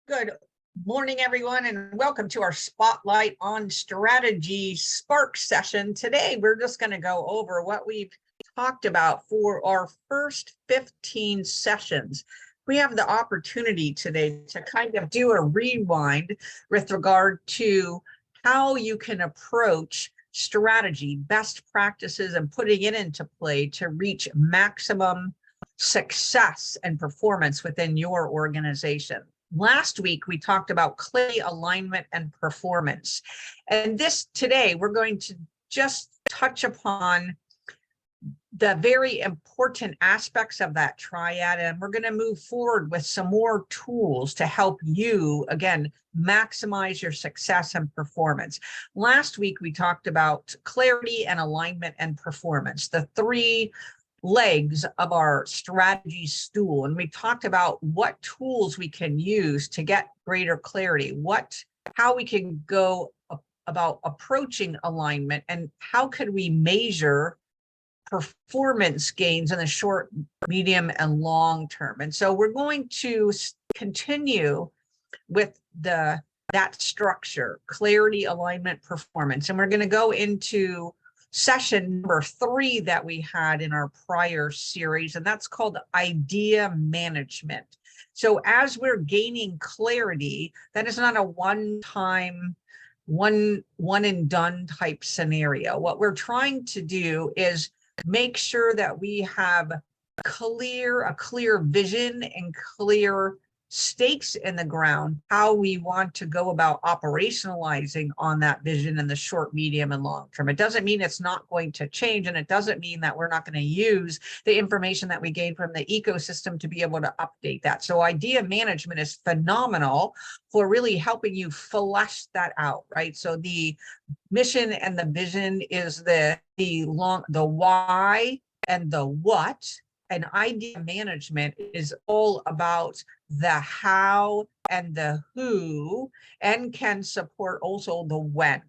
Good morning, everyone, and welcome to our Spotlight on Strategy Spark session. Today, we're just going to go over what we've talked about for our first 15 sessions. We have the opportunity today to kind of do a rewind with regard to how you can approach strategy, best practices, and putting it into play to reach maximum success and performance within your organization. Last week, we talked about clarity, alignment, and performance. And today, we're going to just touch upon the very important aspects of that triad. And we're going to move forward with some more tools to help you, again, maximize your success and performance. Last week, we talked about clarity and alignment and performance, the three legs of our strategy stool. And we talked about what tools we can use to get greater clarity, how we can go about approaching alignment, and how could we measure performance gains in the short, medium, and long term. And so we're going to continue with that structure: clarity, alignment, performance. And we're going to go into session number 3 that we had in our prior series, and that's called idea management. So as we're gaining clarity, that is not a one-time, one and done type scenario. What we're trying to do is make sure that we have a clear vision and clear stakes in the ground, how we want to go about operationalizing on that vision in the short, medium, and long term. It doesn't mean it's not going to change, and it doesn't mean that we're not going to use the information that we gain from the ecosystem to be able to update that. So idea management is phenomenal for really helping you flesh that out, right? So the mission and the vision is the why and the what. And idea management is all about the how and the who, and can support also the when.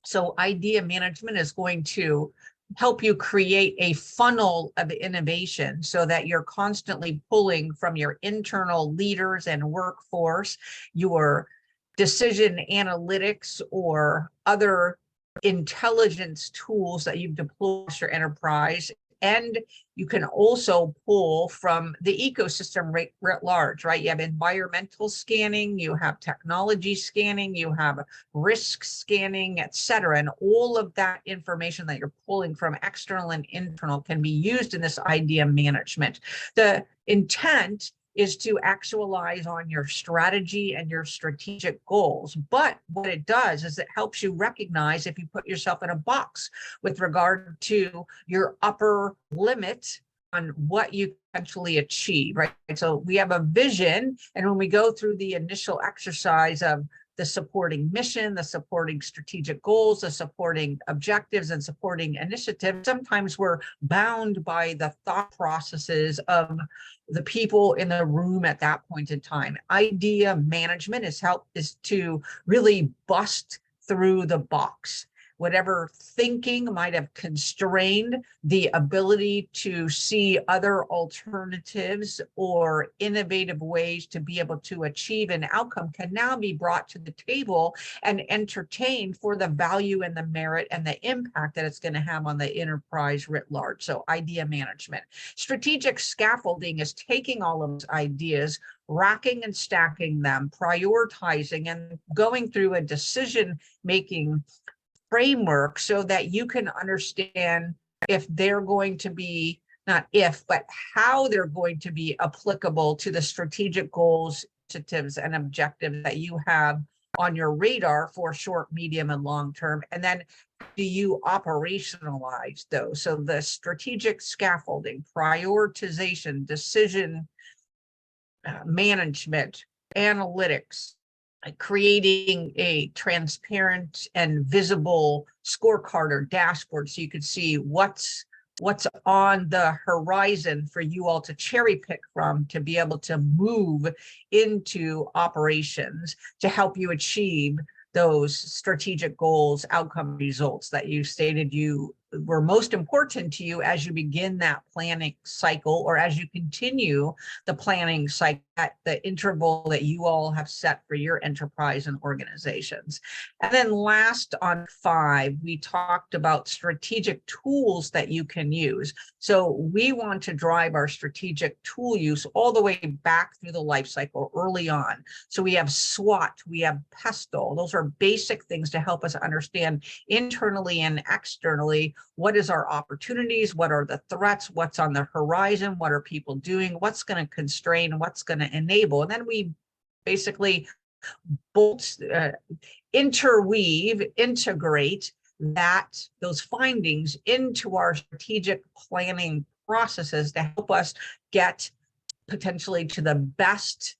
So idea management is going to help you create a funnel of innovation so that you're constantly pulling from your internal leaders and workforce, your decision analytics, or other intelligence tools that you've deployed across your enterprise. And you can also pull from the ecosystem writ large, right? You have environmental scanning, you have technology scanning, you have risk scanning, et cetera. And all of that information that you're pulling from external and internal can be used in this idea management. The intent is to actualize on your strategy and your strategic goals. But what it does is it helps you recognize if you put yourself in a box with regard to your upper limit on what you potentially achieve, right? So we have a vision, and when we go through the initial exercise of the supporting mission, the supporting strategic goals, the supporting objectives, and supporting initiatives, sometimes we're bound by the thought processes of the people in the room at that point in time. Idea management is to really bust through the box. Whatever thinking might have constrained the ability to see other alternatives or innovative ways to be able to achieve an outcome can now be brought to the table and entertained for the value and the merit and the impact that it's going to have on the enterprise writ large. So idea management. Strategic scaffolding is taking all of those ideas, racking and stacking them, prioritizing, and going through a decision-making framework so that you can understand if they're going to be, not if, but how they're going to be applicable to the strategic goals, initiatives, and objectives that you have on your radar for short, medium, and long term. And then do you operationalize those? So the strategic scaffolding, prioritization, decision management, analytics, creating a transparent and visible scorecard or dashboard so you could see what's on the horizon for you all to cherry pick from to be able to move into operations to help you achieve those strategic goals, outcome, results that you stated you were most important to you as you begin that planning cycle, or as you continue the planning cycle at the interval that you all have set for your enterprise and organizations. And then last, on 5, we talked about strategic tools that you can use. So we want to drive our strategic tool use all the way back through the life cycle early on. So we have SWOT, we have PESTLE. Those are basic things to help us understand internally and externally what is our opportunities, what are the threats, what's on the horizon, what are people doing, what's going to constrain, what's going to enable. And then we basically interweave, integrate those findings into our strategic planning processes to help us get potentially to the best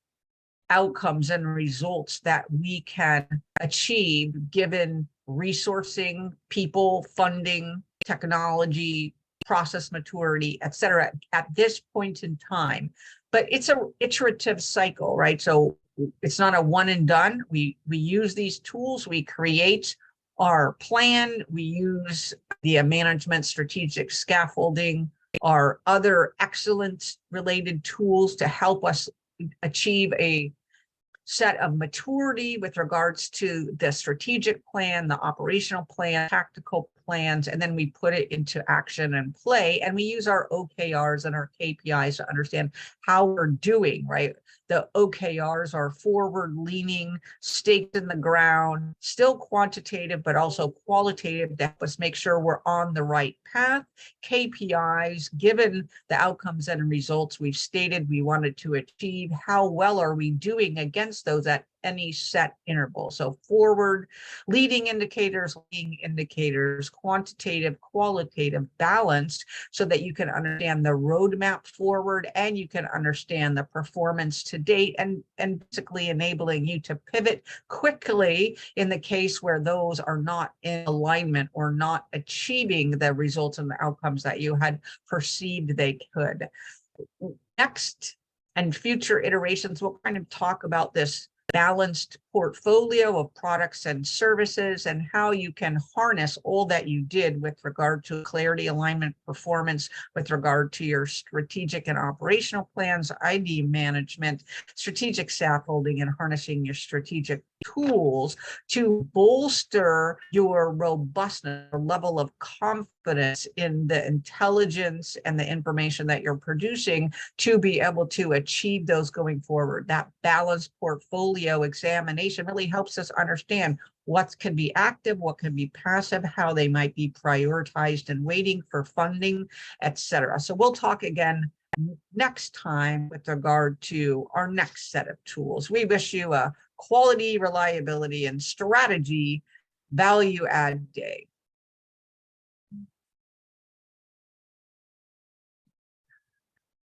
outcomes and results that we can achieve given resourcing, people, funding, technology, process maturity, et cetera, at this point in time. But it's an iterative cycle, right? So it's not a one and done. We use these tools, we create our plan, we use the management strategic scaffolding, our other excellence related tools to help us achieve a set of maturity with regards to the strategic plan, the operational plan, tactical plans, and then we put it into action and play. And we use our OKRs and our KPIs to understand how we're doing, right? The OKRs are forward leaning, staked in the ground, still quantitative, but also qualitative to help us make sure we're on the right path. KPIs, given the outcomes and results we've stated we wanted to achieve, how well are we doing against those at any set interval? So forward, leading indicators, quantitative, qualitative, balanced, so that you can understand the roadmap forward and you can understand the performance to date, and basically enabling you to pivot quickly in the case where those are not in alignment or not achieving the results and the outcomes that you had perceived they could. Next, and future iterations, we'll kind of talk about this balanced portfolio of products and services and how you can harness all that you did with regard to clarity, alignment, performance, with regard to your strategic and operational plans, ID management, strategic scaffolding, and harnessing your strategic tools to bolster your robustness, or level of confidence in the intelligence and the information that you're producing to be able to achieve those going forward. That balanced portfolio examination really helps us understand what can be active, what can be passive, how they might be prioritized and waiting for funding, etc. So we'll talk again next time with regard to our next set of tools. We wish you a quality, reliability, and strategy value add day.